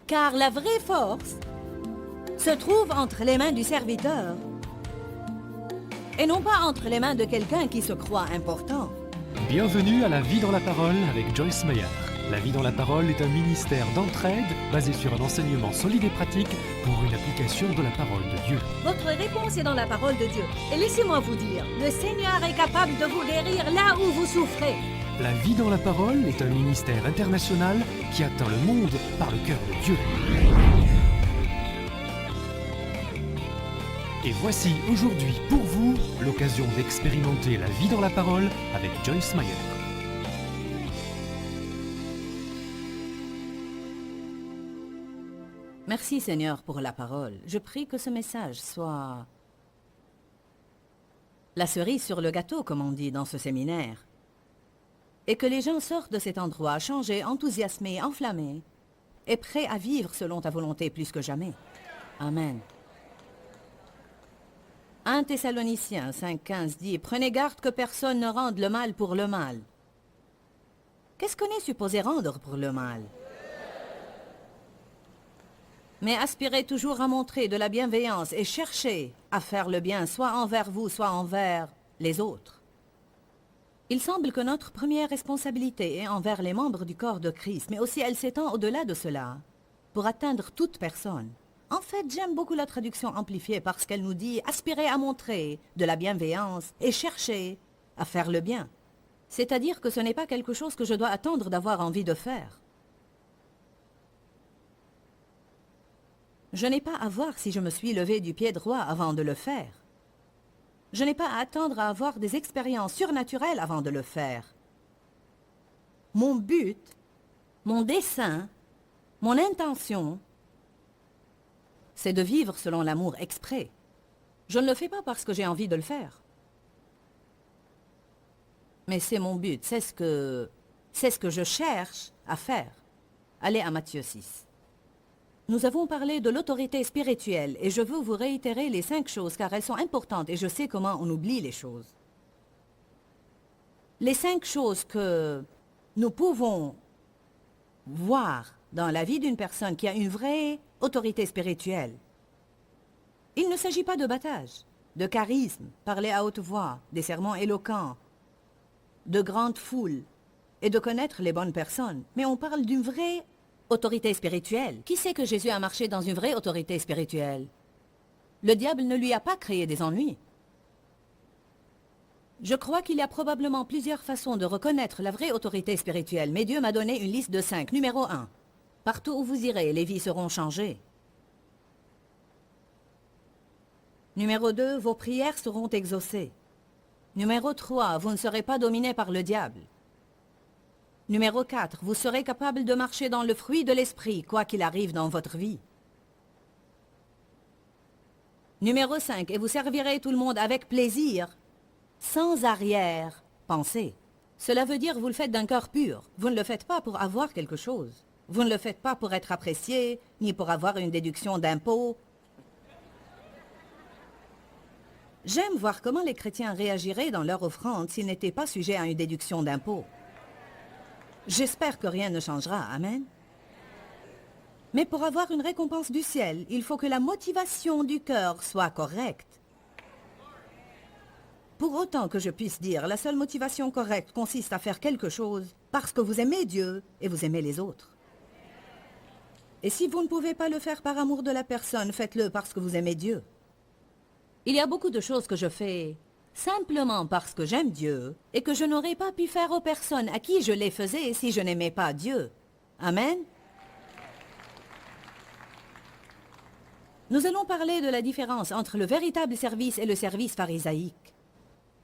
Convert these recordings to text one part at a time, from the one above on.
Car la vraie force se trouve entre les mains du serviteur et non pas entre les mains de quelqu'un qui se croit important. Bienvenue à La Vie dans la Parole avec Joyce Meyer. La Vie dans la Parole est un ministère d'entraide basé sur un enseignement solide et pratique pour une application de la parole de Dieu. Votre réponse est dans la parole de Dieu. Et laissez-moi vous dire, le Seigneur est capable de vous guérir là où vous souffrez. La Vie dans la Parole est un ministère international qui atteint le monde par le cœur de Dieu. Et voici aujourd'hui pour vous l'occasion d'expérimenter la vie dans la parole avec Joyce Meyer. Merci Seigneur pour la parole. Je prie que ce message soit la cerise sur le gâteau, comme on dit dans ce séminaire. Et que les gens sortent de cet endroit changés, enthousiasmés, enflammés et prêts à vivre selon ta volonté plus que jamais. Amen. 1 Thessaloniciens 5,15 dit « Prenez garde que personne ne rende le mal pour le mal. » Qu'est-ce qu'on est supposé rendre pour le mal? Mais aspirez toujours à montrer de la bienveillance et cherchez à faire le bien, soit envers vous, soit envers les autres. Il semble que notre première responsabilité est envers les membres du corps de Christ, mais aussi elle s'étend au-delà de cela, pour atteindre toute personne. En fait, j'aime beaucoup la traduction amplifiée parce qu'elle nous dit « aspirez à montrer de la bienveillance et cherchez à faire le bien ». C'est-à-dire que ce n'est pas quelque chose que je dois attendre d'avoir envie de faire. Je n'ai pas à voir si je me suis levé du pied droit avant de le faire. Je n'ai pas à attendre à avoir des expériences surnaturelles avant de le faire. Mon but, mon dessein, mon intention, c'est de vivre selon l'amour exprès. Je ne le fais pas parce que j'ai envie de le faire. Mais c'est mon but, c'est ce que je cherche à faire. Allez à Matthieu 6. Nous avons parlé de l'autorité spirituelle et je veux vous réitérer les 5 choses car elles sont importantes et je sais comment on oublie les choses. Les 5 choses que nous pouvons voir dans la vie d'une personne qui a une vraie autorité spirituelle. Il ne s'agit pas de battage, de charisme, parler à haute voix, des sermons éloquents, de grandes foules et de connaître les bonnes personnes. Mais on parle d'une vraie autorité spirituelle. Qui sait que Jésus a marché dans une vraie autorité spirituelle? Le diable ne lui a pas créé des ennuis. Je crois qu'il y a probablement plusieurs façons de reconnaître la vraie autorité spirituelle, mais Dieu m'a donné une liste de 5. Numéro 1. Partout où vous irez, les vies seront changées. Numéro 2. Vos prières seront exaucées. Numéro 3. Vous ne serez pas dominé par le diable. Numéro 4. Vous serez capable de marcher dans le fruit de l'esprit, quoi qu'il arrive dans votre vie. Numéro 5. Et vous servirez tout le monde avec plaisir, sans arrière-pensée. Cela veut dire vous le faites d'un cœur pur. Vous ne le faites pas pour avoir quelque chose. Vous ne le faites pas pour être apprécié, ni pour avoir une déduction d'impôt. J'aime voir comment les chrétiens réagiraient dans leur offrande s'ils n'étaient pas sujets à une déduction d'impôt. J'espère que rien ne changera, amen. Mais pour avoir une récompense du ciel, il faut que la motivation du cœur soit correcte. Pour autant que je puisse dire, la seule motivation correcte consiste à faire quelque chose parce que vous aimez Dieu et vous aimez les autres. Et si vous ne pouvez pas le faire par amour de la personne, faites-le parce que vous aimez Dieu. Il y a beaucoup de choses que je fais simplement parce que j'aime Dieu et que je n'aurais pas pu faire aux personnes à qui je les faisais si je n'aimais pas Dieu. Amen. Nous allons parler de la différence entre le véritable service et le service pharisaïque.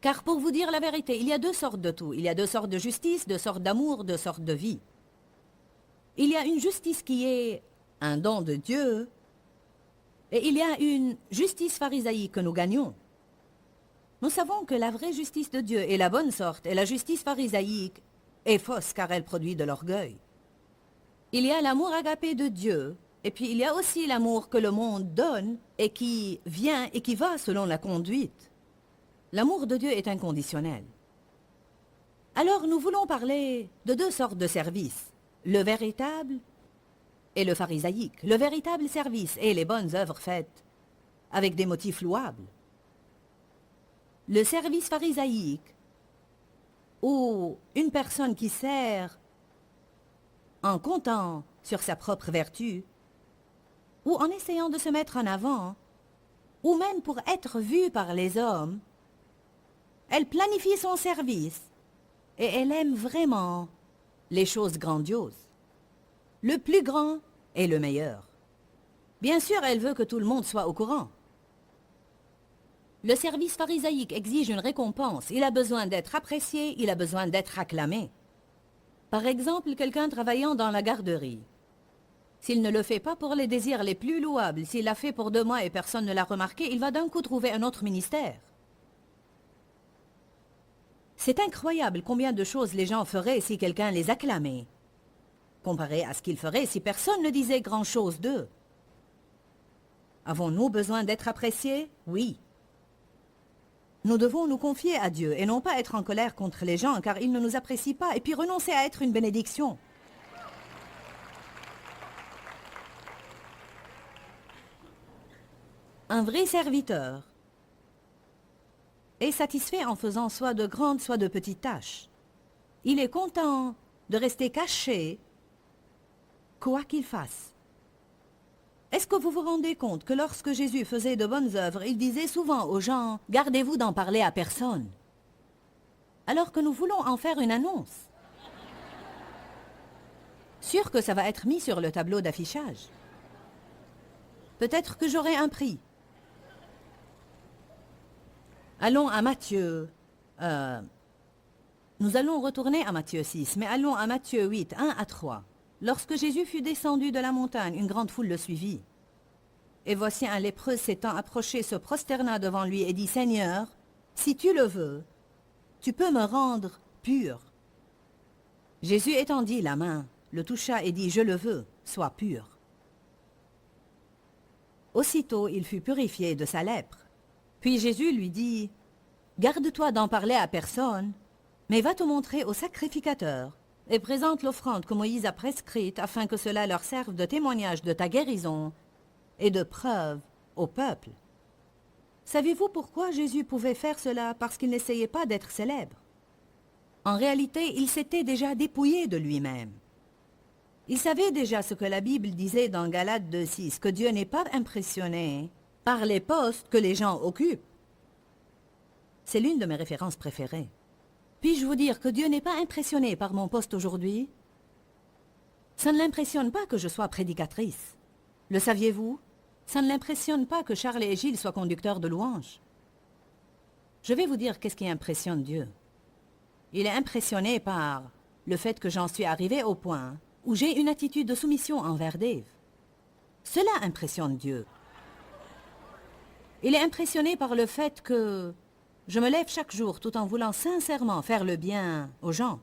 Car pour vous dire la vérité, il y a 2 sortes de tout. Il y a 2 sortes de justice, 2 sortes d'amour, 2 sortes de vie. Il y a une justice qui est un don de Dieu et il y a une justice pharisaïque que nous gagnons. Nous savons que la vraie justice de Dieu est la bonne sorte et la justice pharisaïque est fausse car elle produit de l'orgueil. Il y a l'amour agapé de Dieu et puis il y a aussi l'amour que le monde donne et qui vient et qui va selon la conduite. L'amour de Dieu est inconditionnel. Alors nous voulons parler de 2 sortes de services, le véritable et le pharisaïque, le véritable service et les bonnes œuvres faites avec des motifs louables. Le service pharisaïque, ou une personne qui sert en comptant sur sa propre vertu, ou en essayant de se mettre en avant, ou même pour être vue par les hommes, elle planifie son service et elle aime vraiment les choses grandioses. Le plus grand est le meilleur. Bien sûr, elle veut que tout le monde soit au courant. Le service pharisaïque exige une récompense. Il a besoin d'être apprécié, il a besoin d'être acclamé. Par exemple, quelqu'un travaillant dans la garderie. S'il ne le fait pas pour les désirs les plus louables, s'il l'a fait pour 2 mois et personne ne l'a remarqué, il va d'un coup trouver un autre ministère. C'est incroyable combien de choses les gens feraient si quelqu'un les acclamait, comparé à ce qu'ils feraient si personne ne disait grand-chose d'eux. Avons-nous besoin d'être appréciés? Oui. Nous devons nous confier à Dieu et non pas être en colère contre les gens car ils ne nous apprécient pas et puis renoncer à être une bénédiction. Un vrai serviteur est satisfait en faisant soit de grandes, soit de petites tâches. Il est content de rester caché, quoi qu'il fasse. Est-ce que vous vous rendez compte que lorsque Jésus faisait de bonnes œuvres, il disait souvent aux gens « Gardez-vous d'en parler à personne », alors que nous voulons en faire une annonce. Sûr que ça va être mis sur le tableau d'affichage. Peut-être que j'aurai un prix. Allons à Matthieu. Nous allons retourner à Matthieu 6, mais allons à Matthieu 8, 1 à 3. Lorsque Jésus fut descendu de la montagne, une grande foule le suivit. Et voici un lépreux s'étant approché, se prosterna devant lui et dit « Seigneur, si tu le veux, tu peux me rendre pur. » Jésus étendit la main, le toucha et dit « Je le veux, sois pur. » Aussitôt il fut purifié de sa lèpre. Puis Jésus lui dit « Garde-toi d'en parler à personne, mais va te montrer au sacrificateur et présente l'offrande que Moïse a prescrite afin que cela leur serve de témoignage de ta guérison et de preuve au peuple. » Savez-vous pourquoi Jésus pouvait faire cela? Parce qu'il n'essayait pas d'être célèbre. En réalité, il s'était déjà dépouillé de lui-même. Il savait déjà ce que la Bible disait dans Galates 2,6, que Dieu n'est pas impressionné par les postes que les gens occupent. C'est l'une de mes références préférées. Puis-je vous dire que Dieu n'est pas impressionné par mon poste aujourd'hui? Ça ne l'impressionne pas que je sois prédicatrice. Le saviez-vous? Ça ne l'impressionne pas que Charles et Gilles soient conducteurs de louanges. Je vais vous dire qu'est-ce qui impressionne Dieu. Il est impressionné par le fait que j'en suis arrivé au point où j'ai une attitude de soumission envers Dave. Cela impressionne Dieu. Il est impressionné par le fait que je me lève chaque jour tout en voulant sincèrement faire le bien aux gens.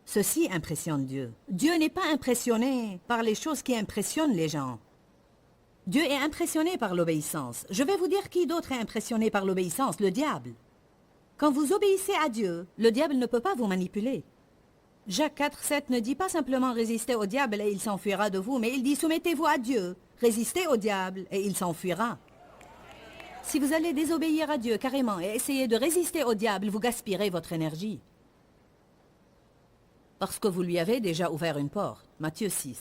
Ceci impressionne Dieu. Dieu n'est pas impressionné par les choses qui impressionnent les gens. Dieu est impressionné par l'obéissance. Je vais vous dire qui d'autre est impressionné par l'obéissance, le diable. Quand vous obéissez à Dieu, le diable ne peut pas vous manipuler. Jacques 4,7 ne dit pas simplement résistez au diable et il s'enfuira de vous, mais il dit soumettez-vous à Dieu, résistez au diable et il s'enfuira. Si vous allez désobéir à Dieu carrément et essayer de résister au diable, vous gaspillerez votre énergie. Parce que vous lui avez déjà ouvert une porte. Matthieu 6.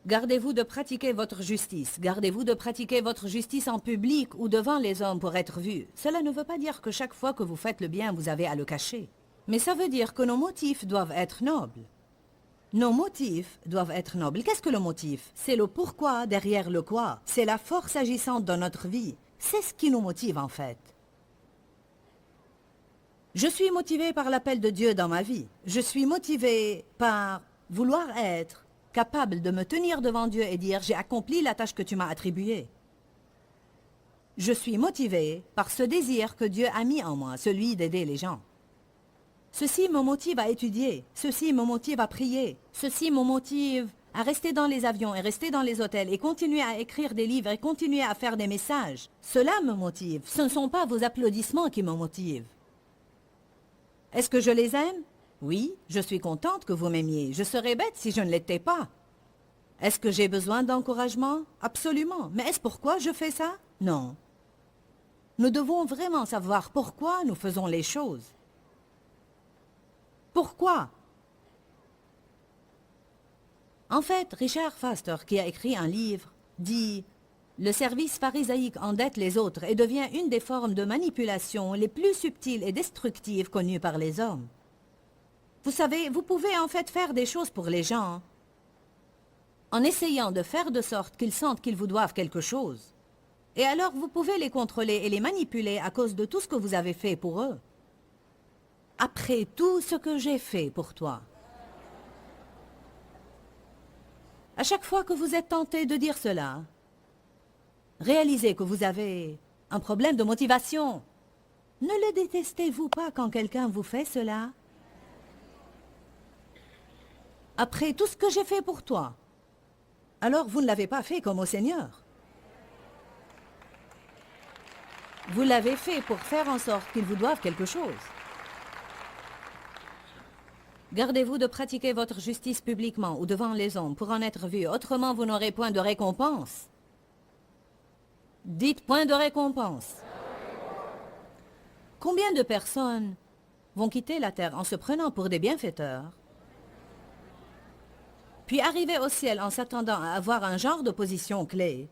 Gardez-vous de pratiquer votre justice. Gardez-vous de pratiquer votre justice en public ou devant les hommes pour être vu. Cela ne veut pas dire que chaque fois que vous faites le bien, vous avez à le cacher. Mais ça veut dire que nos motifs doivent être nobles. Nos motifs doivent être nobles. Qu'est-ce que le motif? C'est le pourquoi derrière le quoi. C'est la force agissante dans notre vie. C'est ce qui nous motive en fait. Je suis motivé par l'appel de Dieu dans ma vie. Je suis motivé par vouloir être capable de me tenir devant Dieu et dire « J'ai accompli la tâche que tu m'as attribuée ». Je suis motivé par ce désir que Dieu a mis en moi, celui d'aider les gens. Ceci me motive à étudier, ceci me motive à prier, ceci me motive à rester dans les avions et rester dans les hôtels et continuer à écrire des livres et continuer à faire des messages. Cela me motive, ce ne sont pas vos applaudissements qui me motivent. Est-ce que je les aime? Oui, je suis contente que vous m'aimiez. Je serais bête si je ne l'étais pas. Est-ce que j'ai besoin d'encouragement? Absolument. Mais est-ce pourquoi je fais ça? Non. Nous devons vraiment savoir pourquoi nous faisons les choses. Pourquoi? En fait, Richard Foster, qui a écrit un livre, dit « Le service pharisaïque endette les autres et devient une des formes de manipulation les plus subtiles et destructives connues par les hommes. » Vous savez, vous pouvez en fait faire des choses pour les gens en essayant de faire de sorte qu'ils sentent qu'ils vous doivent quelque chose. Et alors vous pouvez les contrôler et les manipuler à cause de tout ce que vous avez fait pour eux. Après tout ce que j'ai fait pour toi. À chaque fois que vous êtes tenté de dire cela, réalisez que vous avez un problème de motivation. Ne le détestez-vous pas quand quelqu'un vous fait cela? Après tout ce que j'ai fait pour toi, alors vous ne l'avez pas fait comme au Seigneur. Vous l'avez fait pour faire en sorte qu'ils vous doivent quelque chose. Gardez-vous de pratiquer votre justice publiquement ou devant les hommes pour en être vu, autrement vous n'aurez point de récompense. Dites point de récompense. Combien de personnes vont quitter la terre en se prenant pour des bienfaiteurs, puis arriver au ciel en s'attendant à avoir un genre de position clé,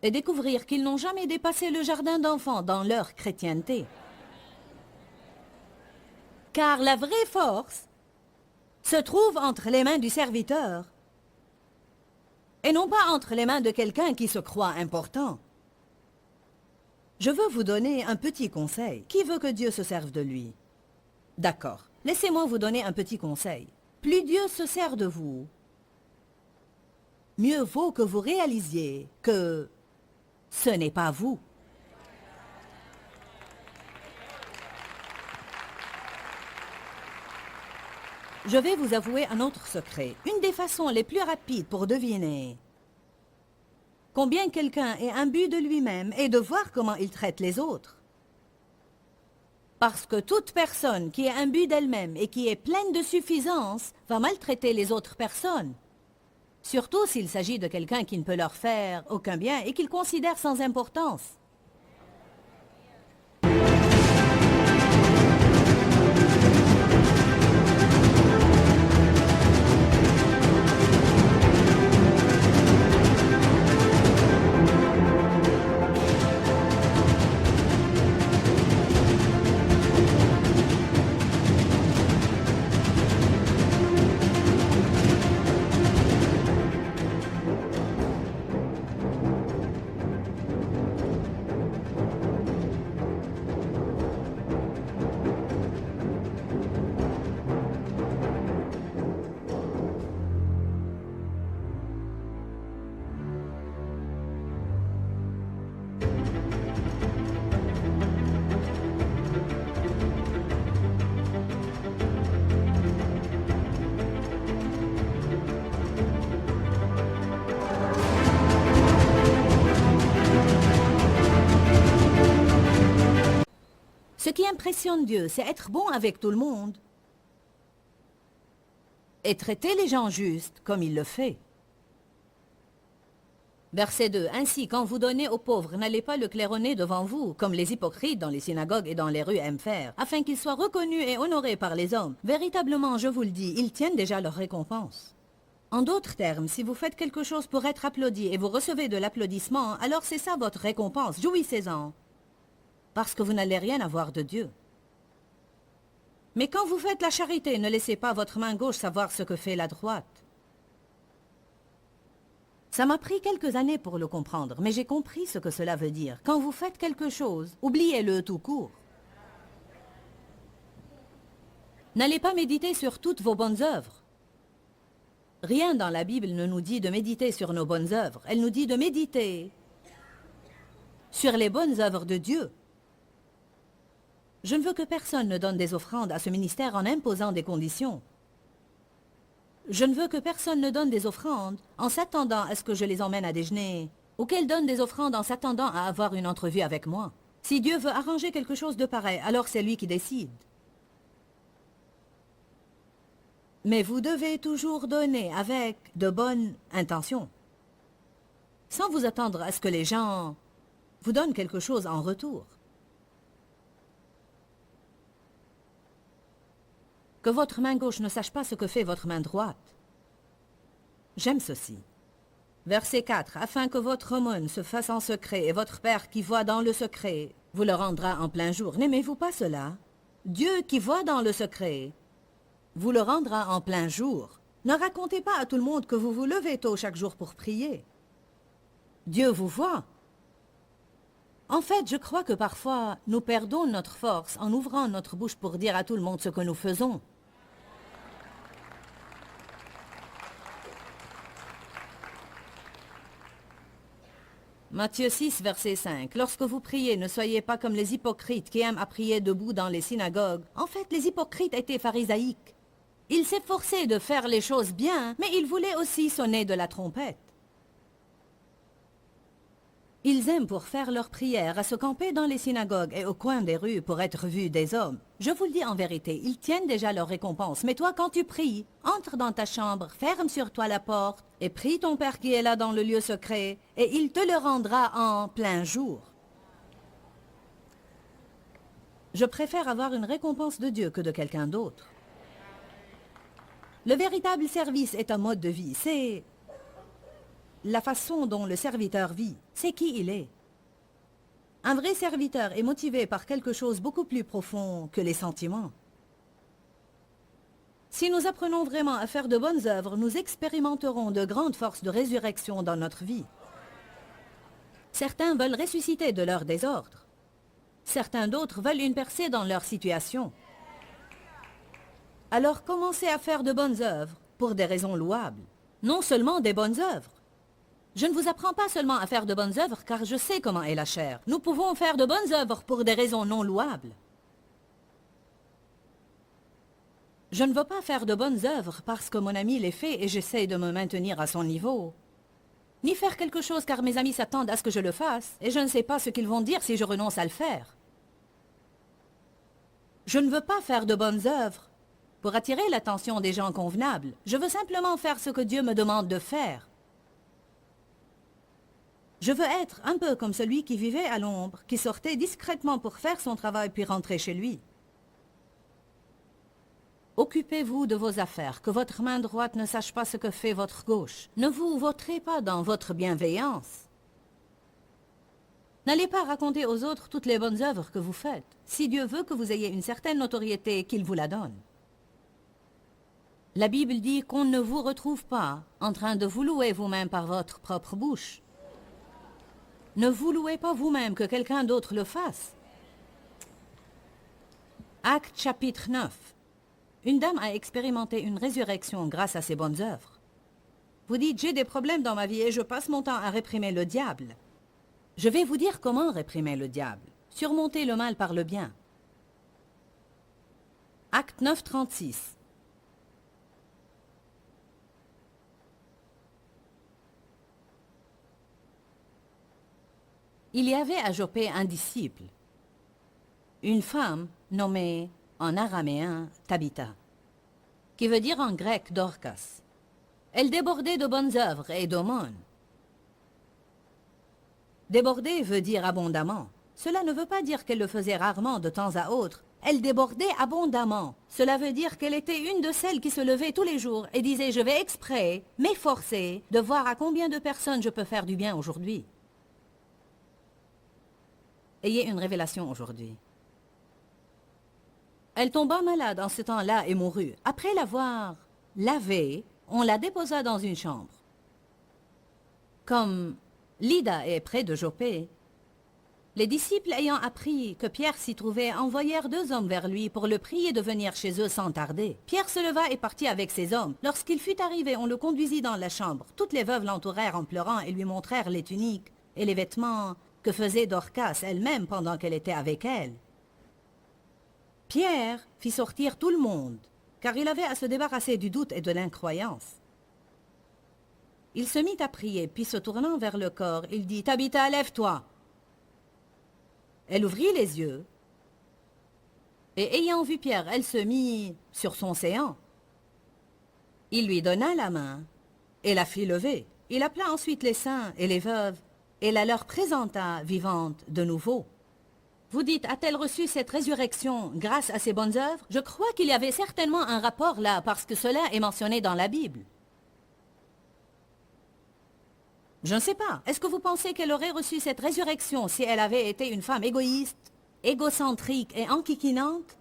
et découvrir qu'ils n'ont jamais dépassé le jardin d'enfants dans leur chrétienté? Car la vraie force se trouve entre les mains du serviteur et non pas entre les mains de quelqu'un qui se croit important. Je veux vous donner un petit conseil. Qui veut que Dieu se serve de lui? D'accord. Laissez-moi vous donner un petit conseil. Plus Dieu se sert de vous, mieux vaut que vous réalisiez que ce n'est pas vous. Je vais vous avouer un autre secret. Une des façons les plus rapides pour deviner combien quelqu'un est imbu de lui-même est de voir comment il traite les autres. Parce que toute personne qui est imbue d'elle-même et qui est pleine de suffisance va maltraiter les autres personnes. Surtout s'il s'agit de quelqu'un qui ne peut leur faire aucun bien et qu'ils considèrent sans importance. Ce qui impressionne Dieu, c'est être bon avec tout le monde et traiter les gens justes comme il le fait. Verset 2. Ainsi, quand vous donnez aux pauvres, n'allez pas le claironner devant vous, comme les hypocrites dans les synagogues et dans les rues aiment faire, afin qu'ils soient reconnus et honorés par les hommes. Véritablement, je vous le dis, ils tiennent déjà leur récompense. En d'autres termes, si vous faites quelque chose pour être applaudi et vous recevez de l'applaudissement, alors c'est ça votre récompense, jouissez-en. Parce que vous n'allez rien avoir de Dieu. Mais quand vous faites la charité, ne laissez pas votre main gauche savoir ce que fait la droite. Ça m'a pris quelques années pour le comprendre, mais j'ai compris ce que cela veut dire. Quand vous faites quelque chose, oubliez-le tout court. N'allez pas méditer sur toutes vos bonnes œuvres. Rien dans la Bible ne nous dit de méditer sur nos bonnes œuvres. Elle nous dit de méditer sur les bonnes œuvres de Dieu. Je ne veux que personne ne donne des offrandes à ce ministère en imposant des conditions. Je ne veux que personne ne donne des offrandes en s'attendant à ce que je les emmène à déjeuner, ou qu'elle donne des offrandes en s'attendant à avoir une entrevue avec moi. Si Dieu veut arranger quelque chose de pareil, alors c'est lui qui décide. Mais vous devez toujours donner avec de bonnes intentions, sans vous attendre à ce que les gens vous donnent quelque chose en retour. Que votre main gauche ne sache pas ce que fait votre main droite. J'aime ceci. Verset 4. Afin que votre aumône se fasse en secret, et votre Père qui voit dans le secret vous le rendra en plein jour. N'aimez-vous pas cela? Dieu qui voit dans le secret vous le rendra en plein jour. Ne racontez pas à tout le monde que vous vous levez tôt chaque jour pour prier. Dieu vous voit. En fait, je crois que parfois, nous perdons notre force en ouvrant notre bouche pour dire à tout le monde ce que nous faisons. Matthieu 6, verset 5. Lorsque vous priez, ne soyez pas comme les hypocrites qui aiment à prier debout dans les synagogues. En fait, les hypocrites étaient pharisiaïques. Ils s'efforçaient de faire les choses bien, mais ils voulaient aussi sonner de la trompette. Ils aiment pour faire leurs prières à se camper dans les synagogues et au coin des rues pour être vus des hommes. Je vous le dis en vérité, ils tiennent déjà leur récompense. Mais toi, quand tu pries, entre dans ta chambre, ferme sur toi la porte et prie ton Père qui est là dans le lieu secret et il te le rendra en plein jour. Je préfère avoir une récompense de Dieu que de quelqu'un d'autre. Le véritable service est un mode de vie. C'est la façon dont le serviteur vit, c'est qui il est. Un vrai serviteur est motivé par quelque chose beaucoup plus profond que les sentiments. Si nous apprenons vraiment à faire de bonnes œuvres, nous expérimenterons de grandes forces de résurrection dans notre vie. Certains veulent ressusciter de leur désordre. Certains d'autres veulent une percée dans leur situation. Alors commencez à faire de bonnes œuvres pour des raisons louables. Non seulement des bonnes œuvres. Je ne vous apprends pas seulement à faire de bonnes œuvres car je sais comment est la chair. Nous pouvons faire de bonnes œuvres pour des raisons non louables. Je ne veux pas faire de bonnes œuvres parce que mon ami les fait et j'essaie de me maintenir à son niveau. Ni faire quelque chose car mes amis s'attendent à ce que je le fasse et je ne sais pas ce qu'ils vont dire si je renonce à le faire. Je ne veux pas faire de bonnes œuvres pour attirer l'attention des gens convenables. Je veux simplement faire ce que Dieu me demande de faire. Je veux être un peu comme celui qui vivait à l'ombre, qui sortait discrètement pour faire son travail puis rentrer chez lui. Occupez-vous de vos affaires, que votre main droite ne sache pas ce que fait votre gauche. Ne vous vautrez pas dans votre bienveillance. N'allez pas raconter aux autres toutes les bonnes œuvres que vous faites. Si Dieu veut que vous ayez une certaine notoriété, qu'il vous la donne. La Bible dit qu'on ne vous retrouve pas en train de vous louer vous-même par votre propre bouche. Ne vous louez pas vous-même, que quelqu'un d'autre le fasse. Actes chapitre 9. Une dame a expérimenté une résurrection grâce à ses bonnes œuvres. Vous dites, j'ai des problèmes dans ma vie et je passe mon temps à réprimer le diable. Je vais vous dire comment réprimer le diable. Surmonter le mal par le bien. Acte 9, 36. Il y avait à Joppé un disciple, une femme nommée en araméen Tabitha, qui veut dire en grec Dorcas. Elle débordait de bonnes œuvres et d'aumônes. Déborder veut dire abondamment. Cela ne veut pas dire qu'elle le faisait rarement de temps à autre. Elle débordait abondamment. Cela veut dire qu'elle était une de celles qui se levaient tous les jours et disait « Je vais exprès m'efforcer de voir à combien de personnes je peux faire du bien aujourd'hui. » Ayez une révélation aujourd'hui. Elle tomba malade en ce temps-là et mourut. Après l'avoir lavée, on la déposa dans une chambre. Comme Lydda est près de Joppé, les disciples ayant appris que Pierre s'y trouvait envoyèrent 2 hommes vers lui pour le prier de venir chez eux sans tarder. Pierre se leva et partit avec ses hommes. Lorsqu'il fut arrivé, on le conduisit dans la chambre. Toutes les veuves l'entourèrent en pleurant et lui montrèrent les tuniques et les vêtements que faisait Dorcas elle-même pendant qu'elle était avec elle. Pierre fit sortir tout le monde, car il avait à se débarrasser du doute et de l'incroyance. Il se mit à prier, puis se tournant vers le corps, il dit « Tabitha, lève-toi !» Elle ouvrit les yeux, et ayant vu Pierre, elle se mit sur son séant. Il lui donna la main et la fit lever. Il appela ensuite les saints et les veuves et la leur présenta vivante de nouveau. Vous dites, a-t-elle reçu cette résurrection grâce à ses bonnes œuvres? Je crois qu'il y avait certainement un rapport là, parce que cela est mentionné dans la Bible. Je ne sais pas. Est-ce que vous pensez qu'elle aurait reçu cette résurrection si elle avait été une femme égoïste, égocentrique et enquiquinante?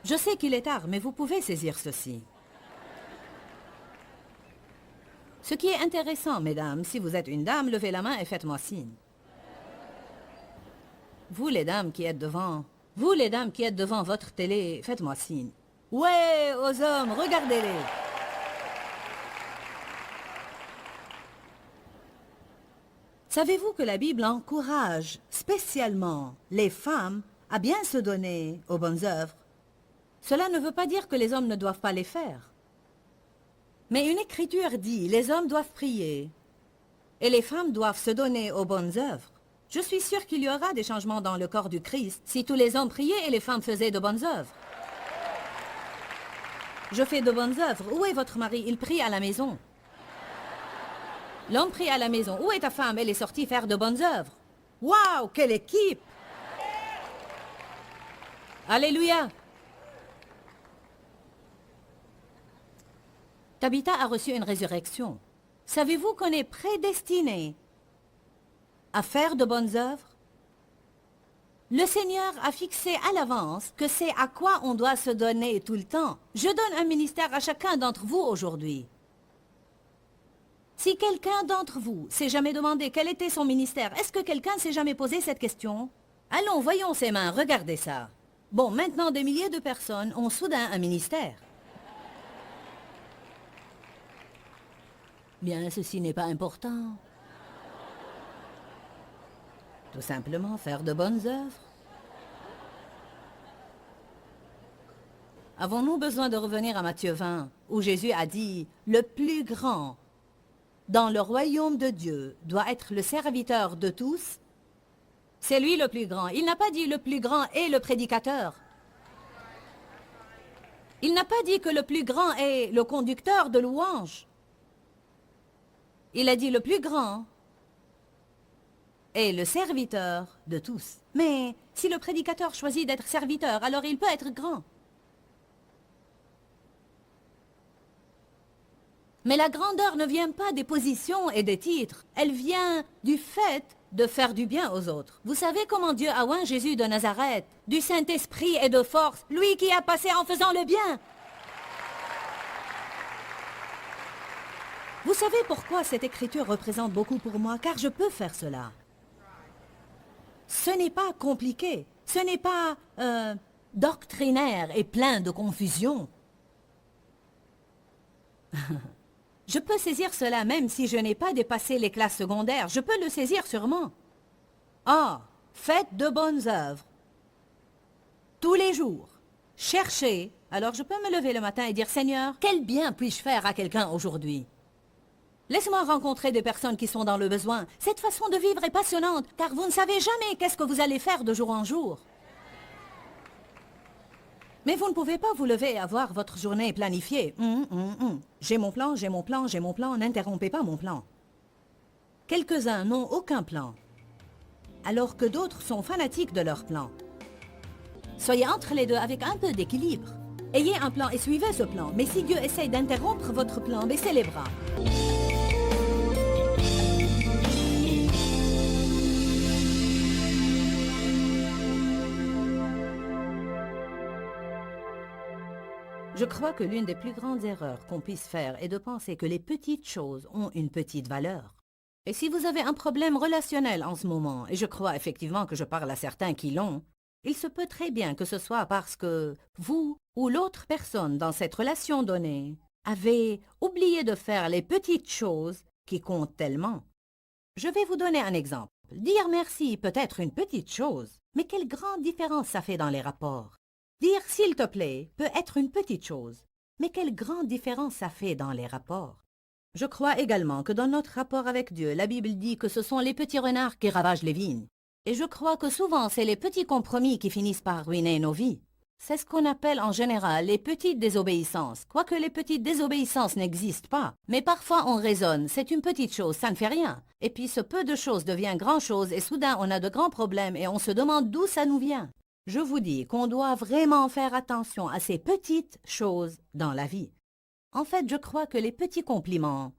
Je sais qu'il est tard, mais vous pouvez saisir ceci. Ce qui est intéressant, mesdames, si vous êtes une dame, levez la main et faites-moi signe. Vous les dames qui êtes devant votre télé, faites-moi signe. Ouais, aux hommes, regardez-les. Savez-vous que la Bible encourage spécialement les femmes à bien se donner aux bonnes œuvres? Cela ne veut pas dire que les hommes ne doivent pas les faire. Mais une écriture dit, les hommes doivent prier et les femmes doivent se donner aux bonnes œuvres. Je suis sûre qu'il y aura des changements dans le corps du Christ si tous les hommes priaient et les femmes faisaient de bonnes œuvres. Je fais de bonnes œuvres. Où est votre mari? Il prie à la maison. L'homme prie à la maison. Où est ta femme? Elle est sortie faire de bonnes œuvres. Waouh, quelle équipe! Alléluia! Tabitha a reçu une résurrection. Savez-vous qu'on est prédestiné à faire de bonnes œuvres? Le Seigneur a fixé à l'avance que c'est à quoi on doit se donner tout le temps. Je donne un ministère à chacun d'entre vous aujourd'hui. Si quelqu'un d'entre vous s'est jamais demandé quel était son ministère, est-ce que quelqu'un s'est jamais posé cette question? Allons, voyons ces mains, regardez ça. Bon, maintenant des milliers de personnes ont soudain un ministère. Bien, ceci n'est pas important. Tout simplement faire de bonnes œuvres. Avons-nous besoin de revenir à Matthieu 20, où Jésus a dit « Le plus grand dans le royaume de Dieu doit être le serviteur de tous ». C'est lui le plus grand. Il n'a pas dit « Le plus grand est le prédicateur ». Il n'a pas dit que le plus grand est le conducteur de louanges. Il a dit le plus grand est le serviteur de tous. Mais si le prédicateur choisit d'être serviteur, alors il peut être grand. Mais la grandeur ne vient pas des positions et des titres. Elle vient du fait de faire du bien aux autres. Vous savez comment Dieu a oint Jésus de Nazareth, du Saint-Esprit et de force, lui qui a passé en faisant le bien. Vous savez pourquoi cette écriture représente beaucoup pour moi? Car je peux faire cela. Ce n'est pas compliqué. Ce n'est pas doctrinaire et plein de confusion. Je peux saisir cela même si je n'ai pas dépassé les classes secondaires. Je peux le saisir sûrement. Ah, faites de bonnes œuvres. Tous les jours. Cherchez. Alors je peux me lever le matin et dire, Seigneur, quel bien puis-je faire à quelqu'un aujourd'hui? Laisse-moi rencontrer des personnes qui sont dans le besoin. Cette façon de vivre est passionnante, car vous ne savez jamais qu'est-ce que vous allez faire de jour en jour. Mais vous ne pouvez pas vous lever et avoir votre journée planifiée. J'ai mon plan, j'ai mon plan, j'ai mon plan. N'interrompez pas mon plan. Quelques-uns n'ont aucun plan, alors que d'autres sont fanatiques de leur plan. Soyez entre les deux avec un peu d'équilibre. Ayez un plan et suivez ce plan. Mais si Dieu essaye d'interrompre votre plan, baissez les bras. Je crois que l'une des plus grandes erreurs qu'on puisse faire est de penser que les petites choses ont une petite valeur. Et si vous avez un problème relationnel en ce moment, et je crois effectivement que je parle à certains qui l'ont, il se peut très bien que ce soit parce que vous ou l'autre personne dans cette relation donnée avez oublié de faire les petites choses qui comptent tellement. Je vais vous donner un exemple. Dire merci peut être une petite chose, mais quelle grande différence ça fait dans les rapports. Dire « s'il te plaît » peut être une petite chose, mais quelle grande différence ça fait dans les rapports. Je crois également que dans notre rapport avec Dieu, la Bible dit que ce sont les petits renards qui ravagent les vignes. Et je crois que souvent, c'est les petits compromis qui finissent par ruiner nos vies. C'est ce qu'on appelle en général les petites désobéissances, quoique les petites désobéissances n'existent pas. Mais parfois on raisonne, c'est une petite chose, ça ne fait rien. Et puis ce peu de choses devient grand-chose et soudain on a de grands problèmes et on se demande d'où ça nous vient. Je vous dis qu'on doit vraiment faire attention à ces petites choses dans la vie. En fait, je crois que les petits compliments,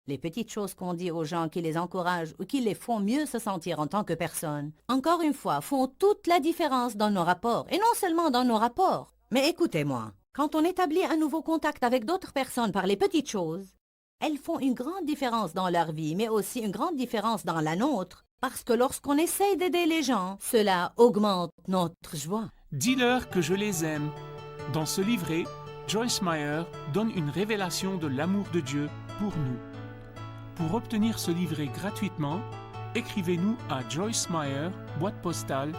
les petites choses qu'on dit aux gens qui les encouragent ou qui les font mieux se sentir en tant que personne, encore une fois, font toute la différence dans nos rapports. Et non seulement dans nos rapports. Mais écoutez-moi, quand on établit un nouveau contact avec d'autres personnes par les petites choses, elles font une grande différence dans leur vie, mais aussi une grande différence dans la nôtre. Parce que lorsqu'on essaye d'aider les gens, cela augmente notre joie. Dis-leur que je les aime. Dans ce livret, Joyce Meyer donne une révélation de l'amour de Dieu pour nous. Pour obtenir ce livret gratuitement, écrivez-nous à Joyce Meyer, boîte postale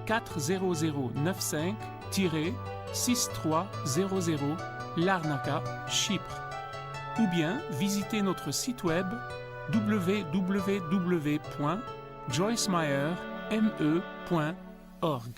40095-6300 Larnaca, Chypre. Ou bien visitez notre site web www.joycemeyerme.org.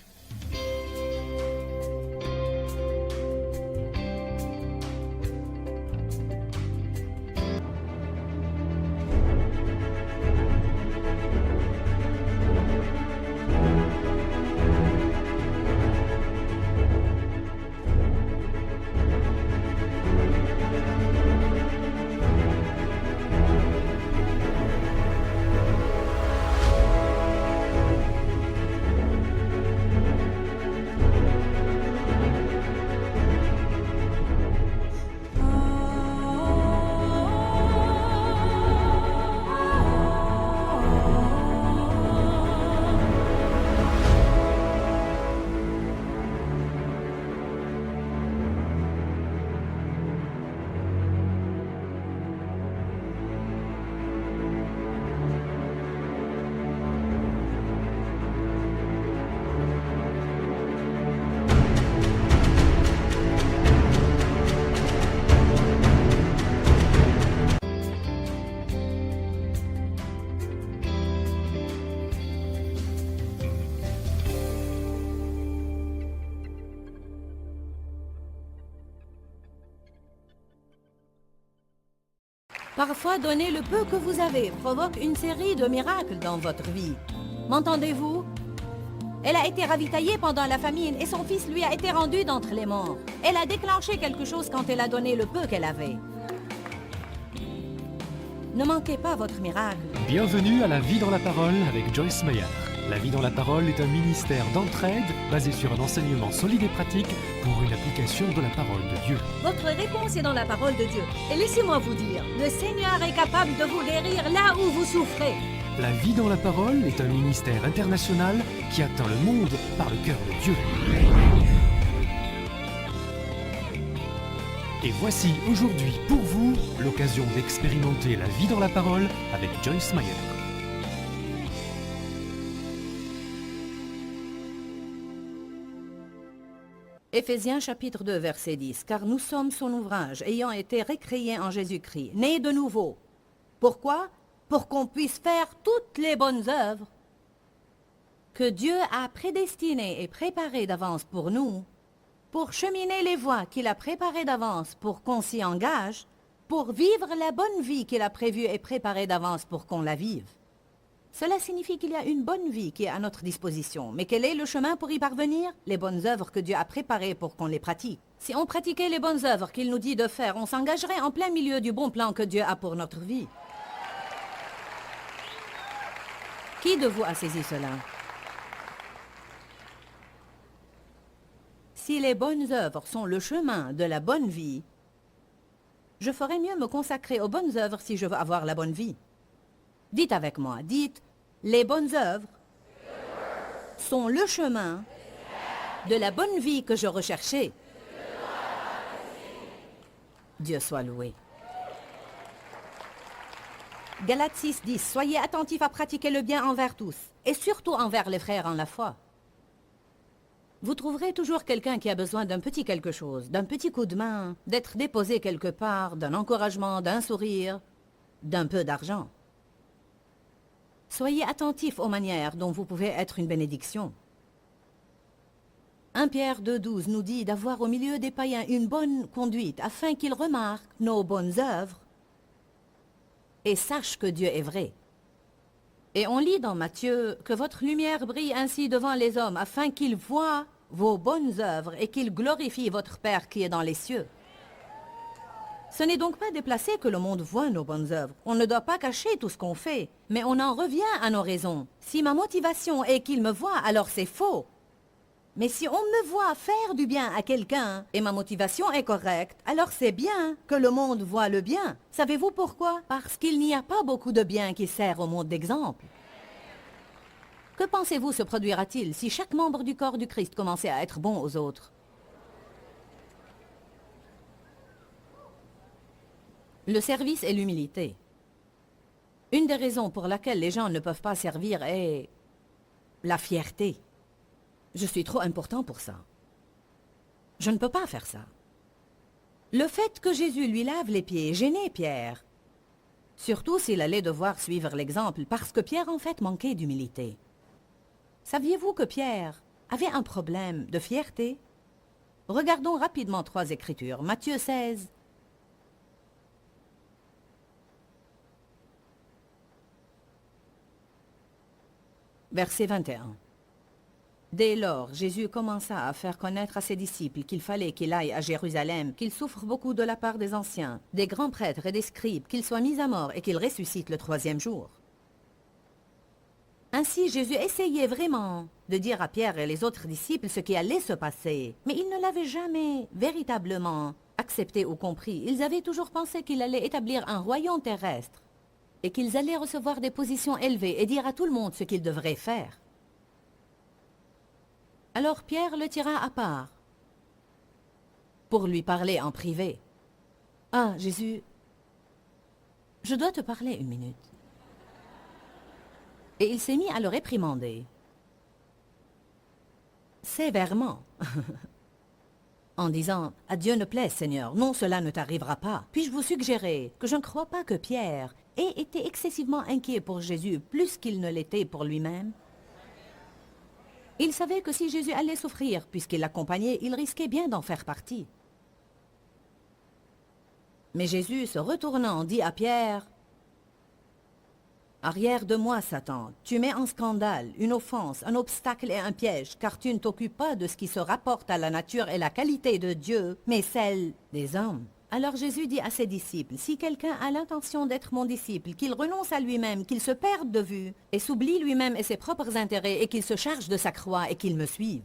Parfois, donner le peu que vous avez provoque une série de miracles dans votre vie. M'entendez-vous? Elle a été ravitaillée pendant la famine et son fils lui a été rendu d'entre les morts. Elle a déclenché quelque chose quand elle a donné le peu qu'elle avait. Ne manquez pas votre miracle. Bienvenue à La Vie dans la Parole avec Joyce Meyer. La Vie dans la Parole est un ministère d'entraide basé sur un enseignement solide et pratique pour une application de la parole de Dieu. Votre réponse est dans la parole de Dieu. Et laissez-moi vous dire, le Seigneur est capable de vous guérir là où vous souffrez. La Vie dans la Parole est un ministère international qui atteint le monde par le cœur de Dieu. Et voici aujourd'hui pour vous l'occasion d'expérimenter la vie dans la parole avec Joyce Meyer. Éphésiens chapitre 2 verset 10. Car nous sommes son ouvrage, ayant été récréés en Jésus-Christ, nés de nouveau. Pourquoi? Pour qu'on puisse faire toutes les bonnes œuvres que Dieu a prédestinées et préparées d'avance pour nous, pour cheminer les voies qu'il a préparées d'avance pour qu'on s'y engage, pour vivre la bonne vie qu'il a prévue et préparée d'avance pour qu'on la vive. Cela signifie qu'il y a une bonne vie qui est à notre disposition. Mais quel est le chemin pour y parvenir? Les bonnes œuvres que Dieu a préparées pour qu'on les pratique. Si on pratiquait les bonnes œuvres qu'il nous dit de faire, on s'engagerait en plein milieu du bon plan que Dieu a pour notre vie. Qui de vous a saisi cela? Si les bonnes œuvres sont le chemin de la bonne vie, je ferais mieux me consacrer aux bonnes œuvres si je veux avoir la bonne vie. Dites avec moi, dites, les bonnes œuvres sont le chemin de la bonne vie que je recherchais. Dieu soit loué. Galates 6, 10. Soyez attentifs à pratiquer le bien envers tous, et surtout envers les frères en la foi. Vous trouverez toujours quelqu'un qui a besoin d'un petit quelque chose, d'un petit coup de main, d'être déposé quelque part, d'un encouragement, d'un sourire, d'un peu d'argent. Soyez attentifs aux manières dont vous pouvez être une bénédiction. 1 Pierre 2,12 nous dit d'avoir au milieu des païens une bonne conduite afin qu'ils remarquent nos bonnes œuvres et sachent que Dieu est vrai. Et on lit dans Matthieu que votre lumière brille ainsi devant les hommes afin qu'ils voient vos bonnes œuvres et qu'ils glorifient votre Père qui est dans les cieux. Ce n'est donc pas déplacé que le monde voit nos bonnes œuvres. On ne doit pas cacher tout ce qu'on fait, mais on en revient à nos raisons. Si ma motivation est qu'il me voit, alors c'est faux. Mais si on me voit faire du bien à quelqu'un et ma motivation est correcte, alors c'est bien que le monde voit le bien. Savez-vous pourquoi? Parce qu'il n'y a pas beaucoup de bien qui sert au monde d'exemple. Que pensez-vous se produira-t-il si chaque membre du corps du Christ commençait à être bon aux autres? Le service et l'humilité. Une des raisons pour laquelle les gens ne peuvent pas servir est la fierté. Je suis trop important pour ça. Je ne peux pas faire ça. Le fait que Jésus lui lave les pieds gênait Pierre. Surtout s'il allait devoir suivre l'exemple, parce que Pierre en fait manquait d'humilité. Saviez-vous que Pierre avait un problème de fierté? Regardons rapidement 3 écritures. Matthieu 16. Verset 21. Dès lors, Jésus commença à faire connaître à ses disciples qu'il fallait qu'il aille à Jérusalem, qu'il souffre beaucoup de la part des anciens, des grands prêtres et des scribes, qu'il soit mis à mort et qu'il ressuscite le 3e jour. Ainsi, Jésus essayait vraiment de dire à Pierre et les autres disciples ce qui allait se passer, mais ils ne l'avaient jamais véritablement accepté ou compris. Ils avaient toujours pensé qu'il allait établir un royaume terrestre et qu'ils allaient recevoir des positions élevées et dire à tout le monde ce qu'ils devraient faire. Alors Pierre le tira à part pour lui parler en privé. « Ah, Jésus, je dois te parler une minute. » Et il s'est mis à le réprimander sévèrement, en disant « À Dieu ne plaise, Seigneur, non, cela ne t'arrivera pas. Puis-je vous suggérer que je ne crois pas que Pierre ait été excessivement inquiet pour Jésus plus qu'il ne l'était pour lui-même? Il savait que si Jésus allait souffrir, puisqu'il l'accompagnait, il risquait bien d'en faire partie. Mais Jésus, se retournant, dit à Pierre, « Arrière de moi, Satan, tu mets en scandale, une offense, un obstacle et un piège, car tu ne t'occupes pas de ce qui se rapporte à la nature et la qualité de Dieu, mais celle des hommes. » Alors Jésus dit à ses disciples, « Si quelqu'un a l'intention d'être mon disciple, qu'il renonce à lui-même, qu'il se perde de vue, et s'oublie lui-même et ses propres intérêts, et qu'il se charge de sa croix et qu'il me suive. »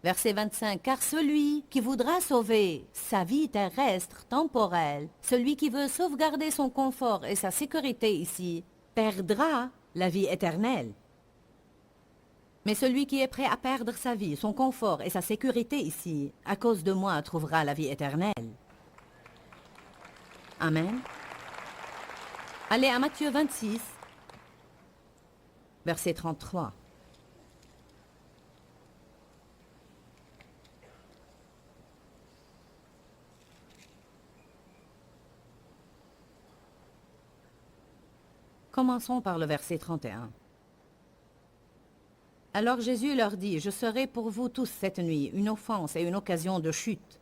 Verset 25, « Car celui qui voudra sauver sa vie terrestre, temporelle, celui qui veut sauvegarder son confort et sa sécurité ici, perdra la vie éternelle. Mais celui qui est prêt à perdre sa vie, son confort et sa sécurité ici, à cause de moi, trouvera la vie éternelle. » Amen. Allez à Matthieu 26, verset 33. Commençons par le verset 31. Alors Jésus leur dit, « Je serai pour vous tous cette nuit une offense et une occasion de chute.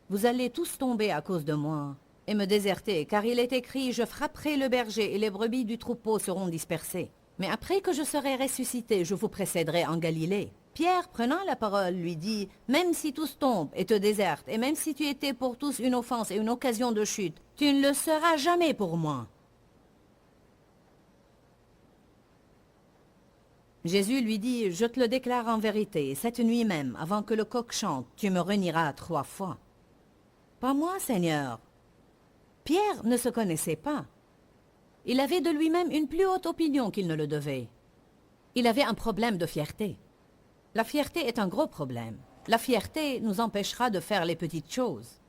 Vous allez tous tomber à cause de moi et me déserter, car il est écrit, je frapperai le berger et les brebis du troupeau seront dispersées. Mais après que je serai ressuscité, je vous précéderai en Galilée. » Pierre, prenant la parole, lui dit, « Même si tous tombent et te désertent, et même si tu étais pour tous une offense et une occasion de chute, tu ne le seras jamais pour moi. » Jésus lui dit, « Je te le déclare en vérité, cette nuit même, avant que le coq chante, tu me renieras 3 fois. » Pas moi, Seigneur. Pierre ne se connaissait pas. Il avait de lui-même une plus haute opinion qu'il ne le devait. Il avait un problème de fierté. La fierté est un gros problème. La fierté nous empêchera de faire les petites choses.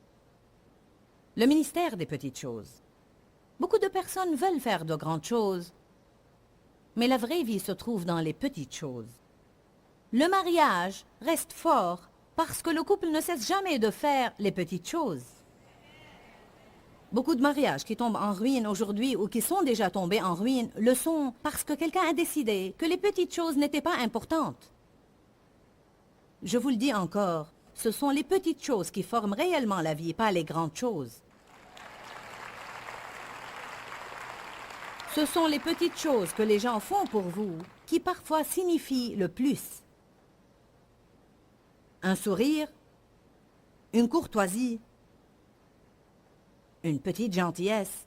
Le ministère des petites choses. Beaucoup de personnes veulent faire de grandes choses, mais la vraie vie se trouve dans les petites choses. Le mariage reste fort parce que le couple ne cesse jamais de faire les petites choses. Beaucoup de mariages qui tombent en ruine aujourd'hui ou qui sont déjà tombés en ruine le sont parce que quelqu'un a décidé que les petites choses n'étaient pas importantes. Je vous le dis encore, ce sont les petites choses qui forment réellement la vie, pas les grandes choses. Ce sont les petites choses que les gens font pour vous qui parfois signifient le plus. Un sourire, une courtoisie, une petite gentillesse.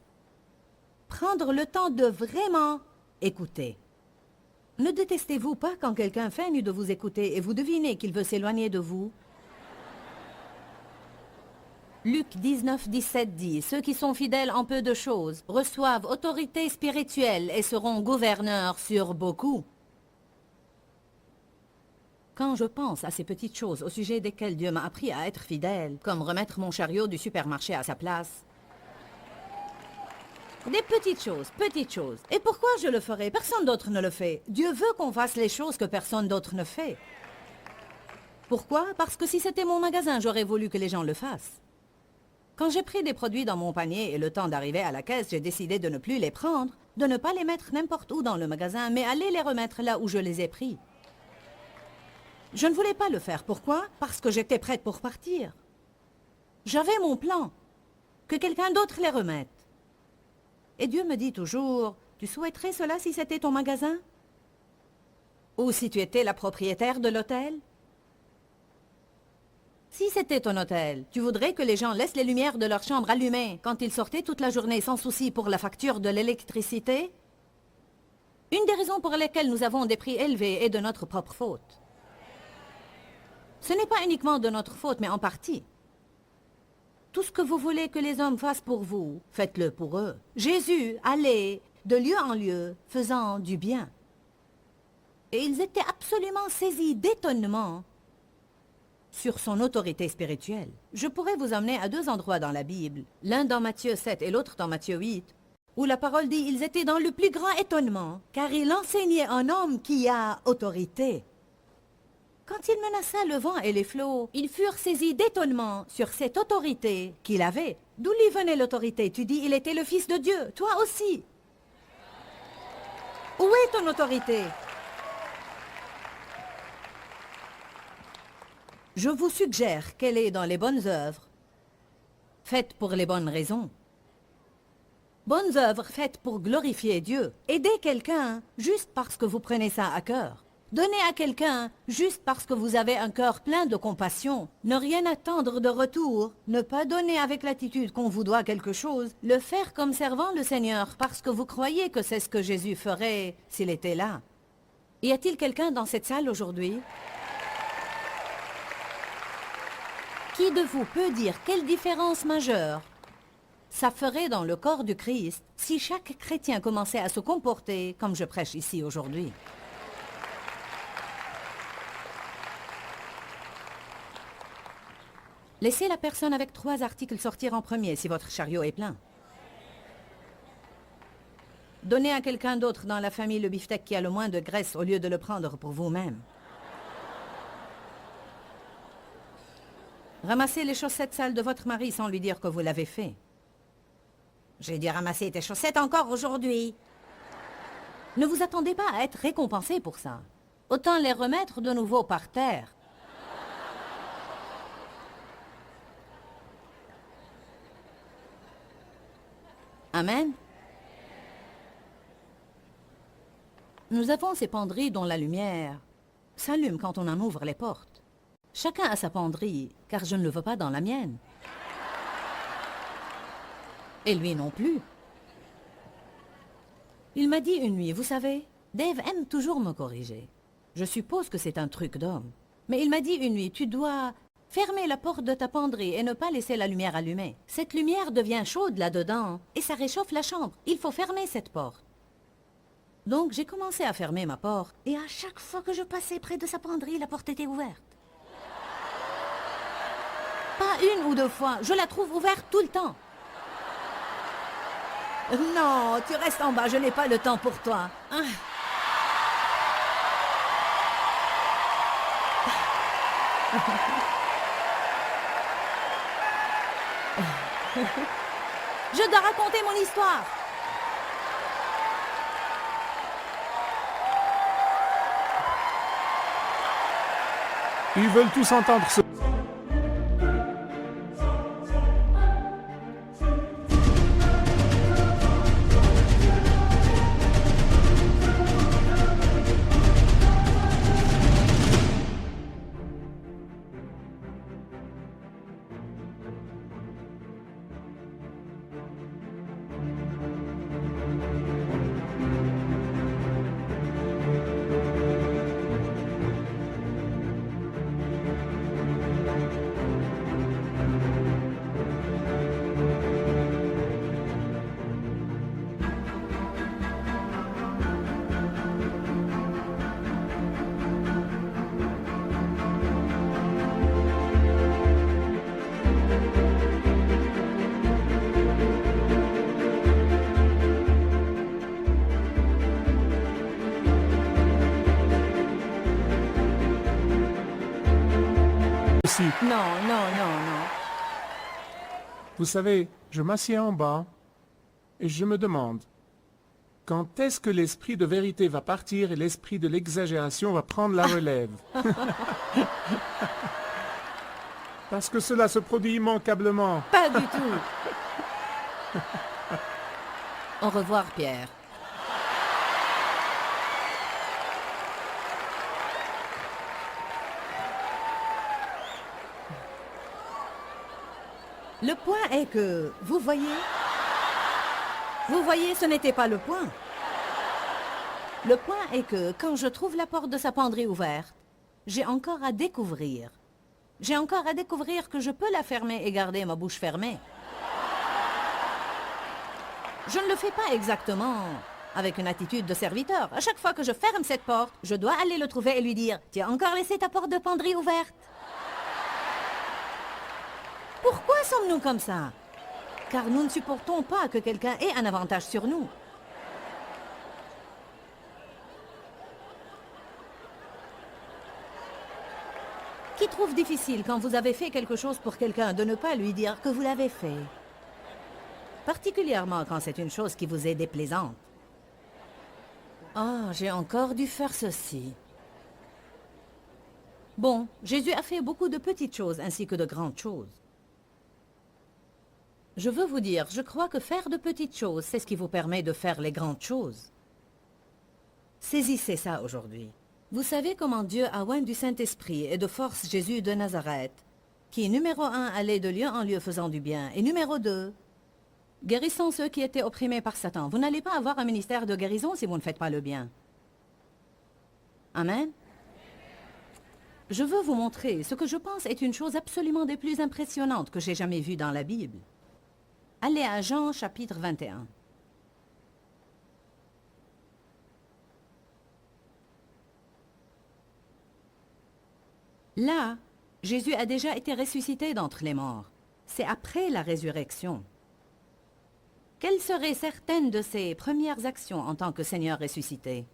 Prendre le temps de vraiment écouter. Ne détestez-vous pas quand quelqu'un feigne de vous écouter et vous devinez qu'il veut s'éloigner de vous? Luc 19, 17 dit, « Ceux qui sont fidèles en peu de choses reçoivent autorité spirituelle et seront gouverneurs sur beaucoup. » Quand je pense à ces petites choses au sujet desquelles Dieu m'a appris à être fidèle, comme remettre mon chariot du supermarché à sa place, des petites choses, petites choses. Et pourquoi je le ferai? Personne d'autre ne le fait. Dieu veut qu'on fasse les choses que personne d'autre ne fait. Pourquoi? Parce que si c'était mon magasin, j'aurais voulu que les gens le fassent. Quand j'ai pris des produits dans mon panier et le temps d'arriver à la caisse, j'ai décidé de ne plus les prendre, de ne pas les mettre n'importe où dans le magasin, mais aller les remettre là où je les ai pris. Je ne voulais pas le faire. Pourquoi? Parce que j'étais prête pour partir. J'avais mon plan. Que quelqu'un d'autre les remette. Et Dieu me dit toujours, tu souhaiterais cela si c'était ton magasin? Ou si tu étais la propriétaire de l'hôtel? Si c'était ton hôtel, tu voudrais que les gens laissent les lumières de leur chambre allumées quand ils sortaient toute la journée sans souci pour la facture de l'électricité? Une des raisons pour lesquelles nous avons des prix élevés est de notre propre faute. Ce n'est pas uniquement de notre faute, mais en partie. Tout ce que vous voulez que les hommes fassent pour vous, faites-le pour eux. Jésus allait de lieu en lieu, faisant du bien. Et ils étaient absolument saisis d'étonnement sur son autorité spirituelle. Je pourrais vous emmener à deux endroits dans la Bible, l'un dans Matthieu 7 et l'autre dans Matthieu 8, où la parole dit « Ils étaient dans le plus grand étonnement, car il enseignait un homme qui a autorité. » Quand il menaça le vent et les flots, ils furent saisis d'étonnement sur cette autorité qu'il avait. D'où lui venait l'autorité? Tu dis, il était le Fils de Dieu, toi aussi. Où est ton autorité? Je vous suggère qu'elle est dans les bonnes œuvres, faites pour les bonnes raisons. Bonnes œuvres faites pour glorifier Dieu. Aidez quelqu'un juste parce que vous prenez ça à cœur. Donnez à quelqu'un juste parce que vous avez un cœur plein de compassion. Ne rien attendre de retour. Ne pas donner avec l'attitude qu'on vous doit quelque chose. Le faire comme servant le Seigneur parce que vous croyez que c'est ce que Jésus ferait s'il était là. Y a-t-il quelqu'un dans cette salle aujourd'hui? Qui de vous peut dire quelle différence majeure ça ferait dans le corps du Christ si chaque chrétien commençait à se comporter comme je prêche ici aujourd'hui? Laissez la personne avec 3 articles sortir en premier si votre chariot est plein. Donnez à quelqu'un d'autre dans la famille le beefsteak qui a le moins de graisse au lieu de le prendre pour vous-même. Ramassez les chaussettes sales de votre mari sans lui dire que vous l'avez fait. J'ai dit ramasser tes chaussettes encore aujourd'hui. Ne vous attendez pas à être récompensé pour ça. Autant les remettre de nouveau par terre. Amen. Nous avons ces penderies dont la lumière s'allume quand on en ouvre les portes. Chacun a sa penderie, car je ne le veux pas dans la mienne. Et lui non plus. Il m'a dit une nuit, vous savez, Dave aime toujours me corriger. Je suppose que c'est un truc d'homme. Mais il m'a dit une nuit, tu dois fermer la porte de ta penderie et ne pas laisser la lumière allumée. Cette lumière devient chaude là-dedans et ça réchauffe la chambre. Il faut fermer cette porte. Donc j'ai commencé à fermer ma porte et à chaque fois que je passais près de sa penderie, la porte était ouverte. Pas une ou 2 fois, je la trouve ouverte tout le temps. Non, tu restes en bas, je n'ai pas le temps pour toi. Je dois raconter mon histoire. Ils veulent tous entendre ce... Non, non, non, non. Vous savez, je m'assieds en bas et je me demande, quand est-ce que l'esprit de vérité va partir et l'esprit de l'exagération va prendre la relève? Parce que cela se produit immanquablement. Pas du tout. Au revoir, Pierre. Le point est que, vous voyez, ce n'était pas le point. Le point est que, quand je trouve la porte de sa penderie ouverte, j'ai encore à découvrir. J'ai encore à découvrir que je peux la fermer et garder ma bouche fermée. Je ne le fais pas exactement avec une attitude de serviteur. À chaque fois que je ferme cette porte, je dois aller le trouver et lui dire « Tu as encore laissé ta porte de penderie ouverte ?» Pourquoi sommes-nous comme ça? Car nous ne supportons pas que quelqu'un ait un avantage sur nous. Qui trouve difficile quand vous avez fait quelque chose pour quelqu'un de ne pas lui dire que vous l'avez fait? Particulièrement quand c'est une chose qui vous est déplaisante. Ah, j'ai encore dû faire ceci. Bon, Jésus a fait beaucoup de petites choses ainsi que de grandes choses. Je veux vous dire, je crois que faire de petites choses, c'est ce qui vous permet de faire les grandes choses. Saisissez ça aujourd'hui. Vous savez comment Dieu a oint du Saint-Esprit et de force Jésus de Nazareth, qui, numéro 1, allait de lieu en lieu faisant du bien, et numéro 2, guérissant ceux qui étaient opprimés par Satan. Vous n'allez pas avoir un ministère de guérison si vous ne faites pas le bien. Amen. Je veux vous montrer ce que je pense est une chose absolument des plus impressionnantes que j'ai jamais vues dans la Bible. Allez à Jean chapitre 21. Là, Jésus a déjà été ressuscité d'entre les morts. C'est après la résurrection. Quelles seraient certaines de ses premières actions en tant que Seigneur ressuscité?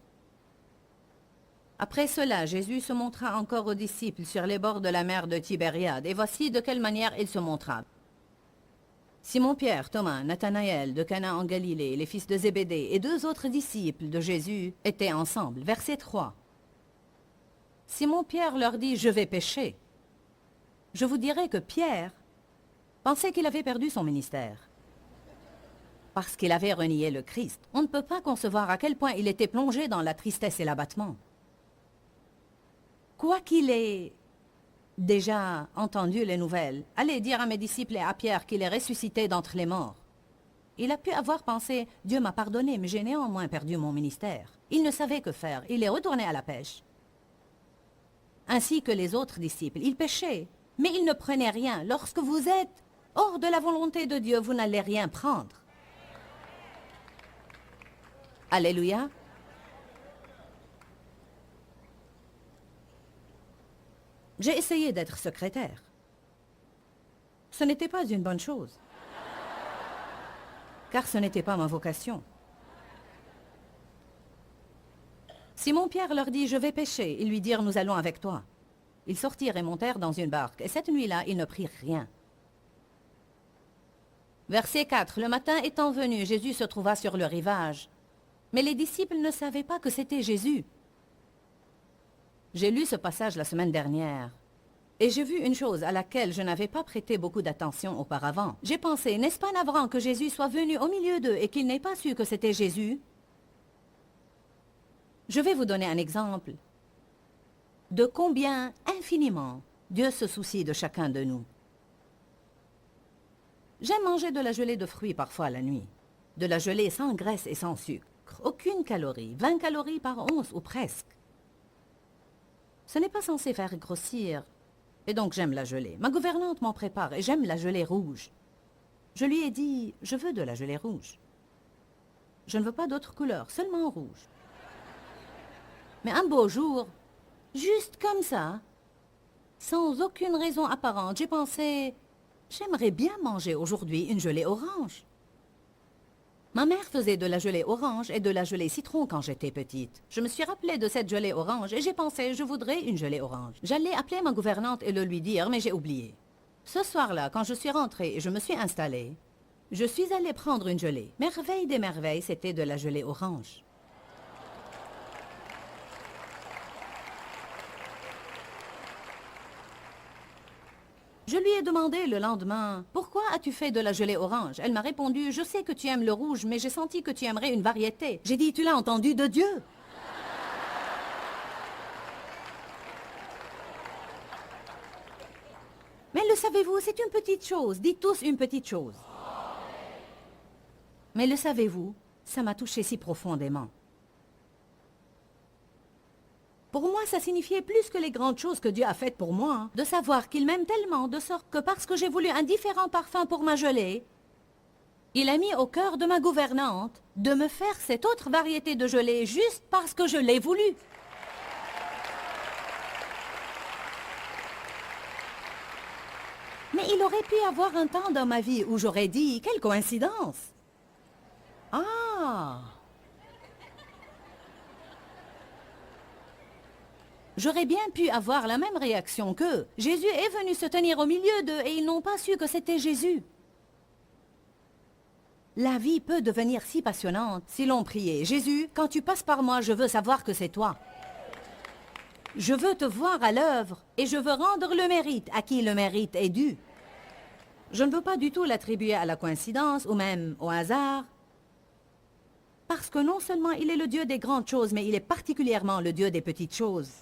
Après cela, Jésus se montra encore aux disciples sur les bords de la mer de Tibériade, et voici de quelle manière il se montra. Simon-Pierre, Thomas, Nathanaël de Cana en Galilée, les fils de Zébédée et 2 autres disciples de Jésus étaient ensemble. Verset 3. Simon-Pierre leur dit « Je vais pêcher ». Je vous dirai que Pierre pensait qu'il avait perdu son ministère. Parce qu'il avait renié le Christ. On ne peut pas concevoir à quel point il était plongé dans la tristesse et l'abattement. Quoi qu'il ait déjà entendu les nouvelles, allez dire à mes disciples et à Pierre qu'il est ressuscité d'entre les morts. Il a pu avoir pensé, Dieu m'a pardonné, mais j'ai néanmoins perdu mon ministère. Il ne savait que faire, il est retourné à la pêche. Ainsi que les autres disciples, ils pêchaient, mais ils ne prenaient rien. Lorsque vous êtes hors de la volonté de Dieu, vous n'allez rien prendre. Alléluia. J'ai essayé d'être secrétaire. Ce n'était pas une bonne chose, car ce n'était pas ma vocation. Simon-Pierre leur dit « Je vais pêcher ». Ils lui dirent « Nous allons avec toi ». Ils sortirent et montèrent dans une barque, et cette nuit-là, ils ne prirent rien. Verset 4. Le matin étant venu, Jésus se trouva sur le rivage. Mais les disciples ne savaient pas que c'était Jésus. J'ai lu ce passage la semaine dernière. Et j'ai vu une chose à laquelle je n'avais pas prêté beaucoup d'attention auparavant. J'ai pensé, n'est-ce pas navrant que Jésus soit venu au milieu d'eux et qu'il n'ait pas su que c'était Jésus? Je vais vous donner un exemple de combien infiniment Dieu se soucie de chacun de nous. J'aime manger de la gelée de fruits parfois la nuit. De la gelée sans graisse et sans sucre. Aucune calorie, 20 calories par once ou presque. Ce n'est pas censé faire grossir. Et donc j'aime la gelée. Ma gouvernante m'en prépare et j'aime la gelée rouge. Je lui ai dit, je veux de la gelée rouge. Je ne veux pas d'autre couleur, seulement rouge. Mais un beau jour, juste comme ça, sans aucune raison apparente, j'ai pensé, j'aimerais bien manger aujourd'hui une gelée orange. Ma mère faisait de la gelée orange et de la gelée citron quand j'étais petite. Je me suis rappelée de cette gelée orange et j'ai pensé, je voudrais une gelée orange. J'allais appeler ma gouvernante et le lui dire, mais j'ai oublié. Ce soir-là, quand je suis rentrée et je me suis installée, je suis allée prendre une gelée. Merveille des merveilles, c'était de la gelée orange. Je lui ai demandé le lendemain, « Pourquoi as-tu fait de la gelée orange ?» Elle m'a répondu, « Je sais que tu aimes le rouge, mais j'ai senti que tu aimerais une variété. » J'ai dit, « Tu l'as entendu de Dieu ?» Mais le savez-vous, c'est une petite chose. Dites tous une petite chose. Mais le savez-vous, ça m'a touché si profondément. Pour moi, ça signifiait plus que les grandes choses que Dieu a faites pour moi, de savoir qu'il m'aime tellement, de sorte que parce que j'ai voulu un différent parfum pour ma gelée, il a mis au cœur de ma gouvernante de me faire cette autre variété de gelée juste parce que je l'ai voulu. Mais il aurait pu y avoir un temps dans ma vie où j'aurais dit, quelle coïncidence! Ah! J'aurais bien pu avoir la même réaction qu'eux. Jésus est venu se tenir au milieu d'eux et ils n'ont pas su que c'était Jésus. La vie peut devenir si passionnante si l'on priait. Jésus, quand tu passes par moi, je veux savoir que c'est toi. Je veux te voir à l'œuvre et je veux rendre le mérite à qui le mérite est dû. Je ne veux pas du tout l'attribuer à la coïncidence ou même au hasard. Parce que non seulement il est le Dieu des grandes choses, mais il est particulièrement le Dieu des petites choses.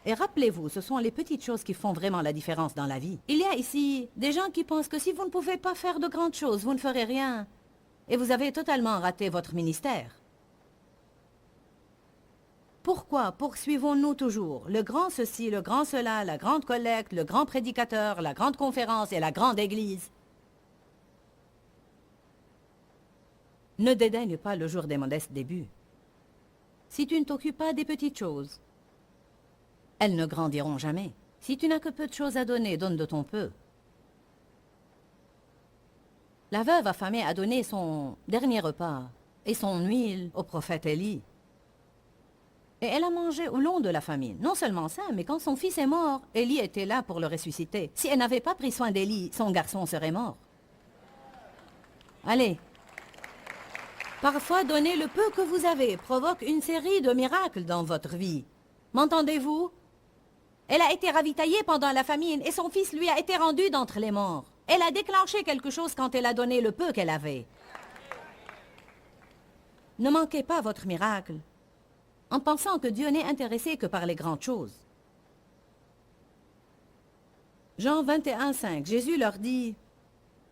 Et rappelez-vous, ce sont les petites choses qui font vraiment la différence dans la vie. Il y a ici des gens qui pensent que si vous ne pouvez pas faire de grandes choses, vous ne ferez rien. Et vous avez totalement raté votre ministère. Pourquoi poursuivons-nous toujours le grand ceci, le grand cela, la grande collecte, le grand prédicateur, la grande conférence et la grande église? Ne dédaigne pas le jour des modestes débuts. Si tu ne t'occupes pas des petites choses, elles ne grandiront jamais. Si tu n'as que peu de choses à donner, donne de ton peu. La veuve affamée a donné son dernier repas et son huile au prophète Élie. Et elle a mangé au long de la famine. Non seulement ça, mais quand son fils est mort, Élie était là pour le ressusciter. Si elle n'avait pas pris soin d'Élie, son garçon serait mort. Allez. Parfois, donner le peu que vous avez provoque une série de miracles dans votre vie. M'entendez-vous? Elle a été ravitaillée pendant la famine et son fils lui a été rendu d'entre les morts. Elle a déclenché quelque chose quand elle a donné le peu qu'elle avait. Ne manquez pas votre miracle en pensant que Dieu n'est intéressé que par les grandes choses. Jean 21, 5, Jésus leur dit,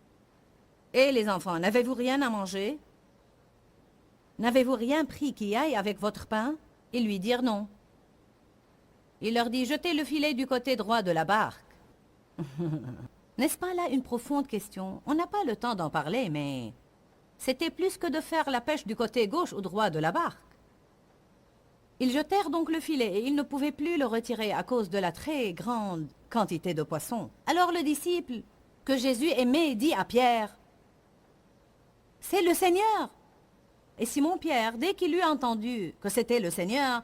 « Eh les enfants, n'avez-vous rien à manger? N'avez-vous rien pris qui aille avec votre pain? » Ils lui dirent non. Il leur dit, jetez le filet du côté droit de la barque. N'est-ce pas là une profonde question? On n'a pas le temps d'en parler, mais c'était plus que de faire la pêche du côté gauche ou droit de la barque. Ils jetèrent donc le filet et ils ne pouvaient plus le retirer à cause de la très grande quantité de poissons. Alors le disciple que Jésus aimait dit à Pierre, « C'est le Seigneur !» Et Simon-Pierre, dès qu'il eut entendu que c'était le Seigneur,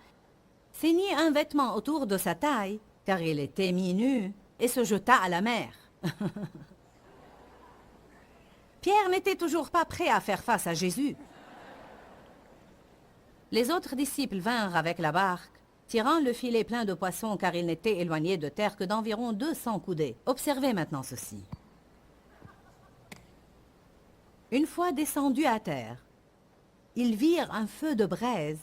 ceignit un vêtement autour de sa taille, car il était mi-nu, et se jeta à la mer. Pierre n'était toujours pas prêt à faire face à Jésus. Les autres disciples vinrent avec la barque, tirant le filet plein de poissons car il n'était éloigné de terre que d'environ 200 coudées. Observez maintenant ceci. Une fois descendus à terre, ils virent un feu de braise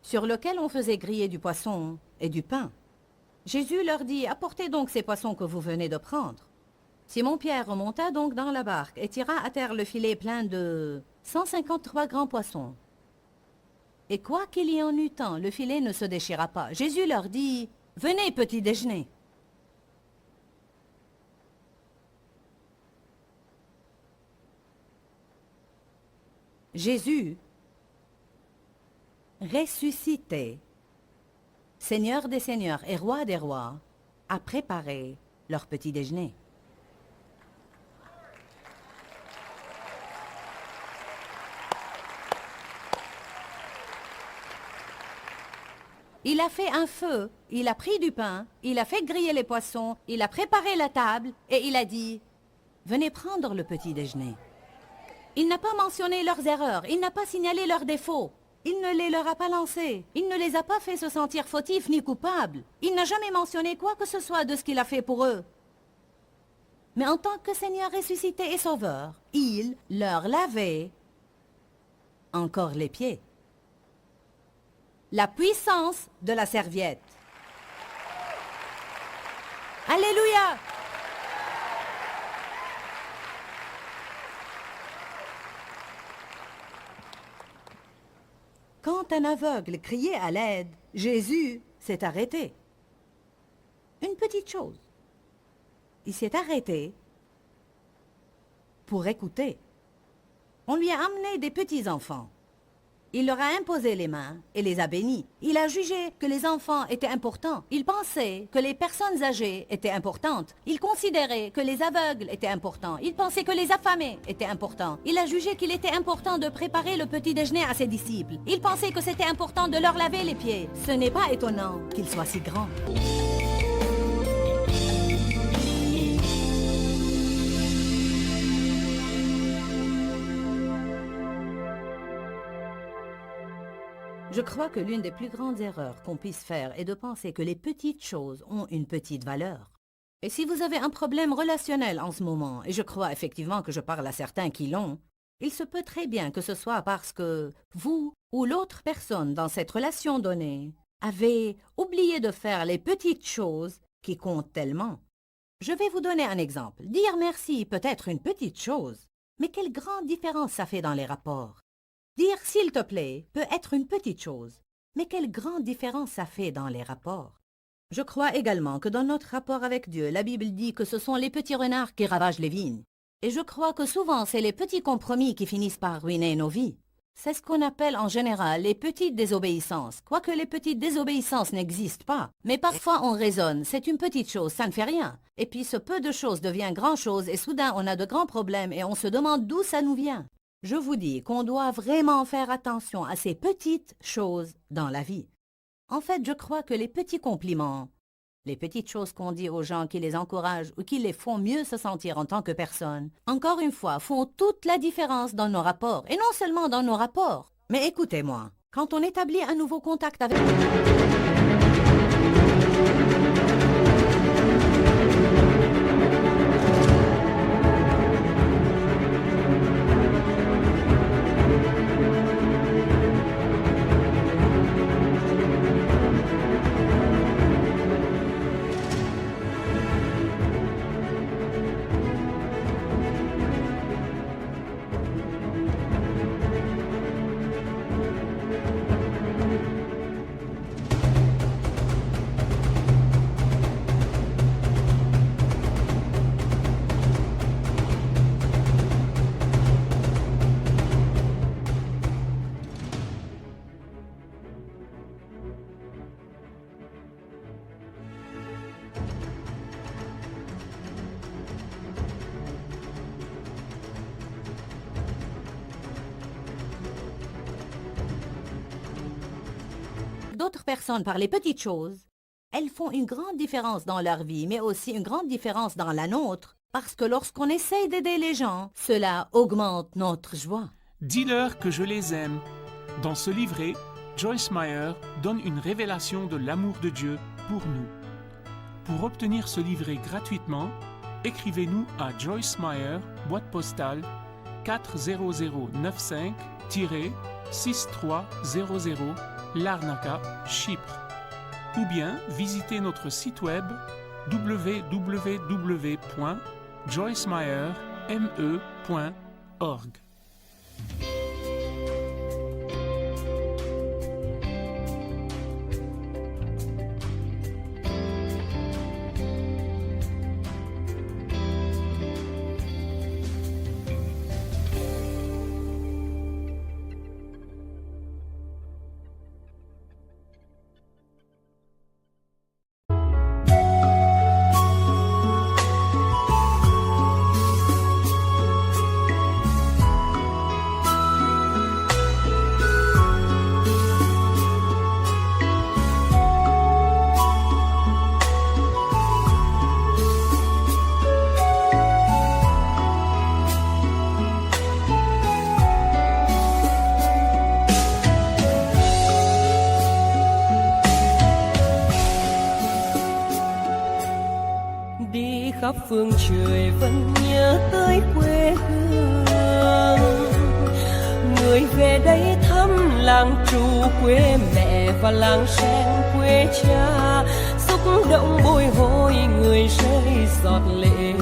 sur lequel on faisait griller du poisson et du pain. Jésus leur dit, apportez donc ces poissons que vous venez de prendre. Simon-Pierre remonta donc dans la barque et tira à terre le filet plein de 153 grands poissons. Et quoi qu'il y en eût tant, le filet ne se déchira pas. Jésus leur dit, venez petit déjeuner. Jésus, ressuscité, Seigneur des seigneurs et roi des rois, a préparé leur petit déjeuner. Il a fait un feu, il a pris du pain, il a fait griller les poissons, il a préparé la table et il a dit « Venez prendre le petit déjeuner ». Il n'a pas mentionné leurs erreurs, il n'a pas signalé leurs défauts, il ne les leur a pas lancés, il ne les a pas fait se sentir fautifs ni coupables, il n'a jamais mentionné quoi que ce soit de ce qu'il a fait pour eux. Mais en tant que Seigneur ressuscité et Sauveur, il leur lavait encore les pieds. La puissance de la serviette. Alléluia! Quand un aveugle criait à l'aide, Jésus s'est arrêté. Une petite chose. Il s'est arrêté pour écouter. On lui a amené des petits-enfants. Il leur a imposé les mains et les a bénis. Il a jugé que les enfants étaient importants. Il pensait que les personnes âgées étaient importantes. Il considérait que les aveugles étaient importants. Il pensait que les affamés étaient importants. Il a jugé qu'il était important de préparer le petit déjeuner à ses disciples. Il pensait que c'était important de leur laver les pieds. Ce n'est pas étonnant qu'il soit si grand. Je crois que l'une des plus grandes erreurs qu'on puisse faire est de penser que les petites choses ont une petite valeur. Et si vous avez un problème relationnel en ce moment, et je crois effectivement que je parle à certains qui l'ont, il se peut très bien que ce soit parce que vous ou l'autre personne dans cette relation donnée avez oublié de faire les petites choses qui comptent tellement. Je vais vous donner un exemple. Dire merci peut être une petite chose, mais quelle grande différence ça fait dans les rapports. Dire « s'il te plaît » peut être une petite chose, mais quelle grande différence ça fait dans les rapports. Je crois également que dans notre rapport avec Dieu, la Bible dit que ce sont les petits renards qui ravagent les vignes. Et je crois que souvent, c'est les petits compromis qui finissent par ruiner nos vies. C'est ce qu'on appelle en général les petites désobéissances, quoique les petites désobéissances n'existent pas. Mais parfois on raisonne, c'est une petite chose, ça ne fait rien. Et puis ce peu de choses devient grand-chose et soudain on a de grands problèmes et on se demande d'où ça nous vient. Je vous dis qu'on doit vraiment faire attention à ces petites choses dans la vie. En fait, je crois que les petits compliments, les petites choses qu'on dit aux gens qui les encouragent ou qui les font mieux se sentir en tant que personne, encore une fois, font toute la différence dans nos rapports. Et non seulement dans nos rapports. Mais écoutez-moi, quand on établit un nouveau contact avec... d'autres personnes par les petites choses, elles font une grande différence dans leur vie, mais aussi une grande différence dans la nôtre, parce que lorsqu'on essaye d'aider les gens, cela augmente notre joie. Dis-leur que je les aime. Dans ce livret, Joyce Meyer donne une révélation de l'amour de Dieu pour nous. Pour obtenir ce livret gratuitement, écrivez-nous à Joyce Meyer, boîte postale 40095-6300, Larnaca, Chypre. Ou bien visitez notre site web www.joycemeyerme.org. khắp phương trời vẫn nhớ tới quê hương. Người về đây thăm làng trù quê mẹ và làng sen quê cha, xúc động bồi hồi người rơi giọt lệ,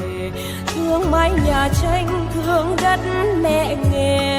thương mái nhà tranh thương đất mẹ nghèo.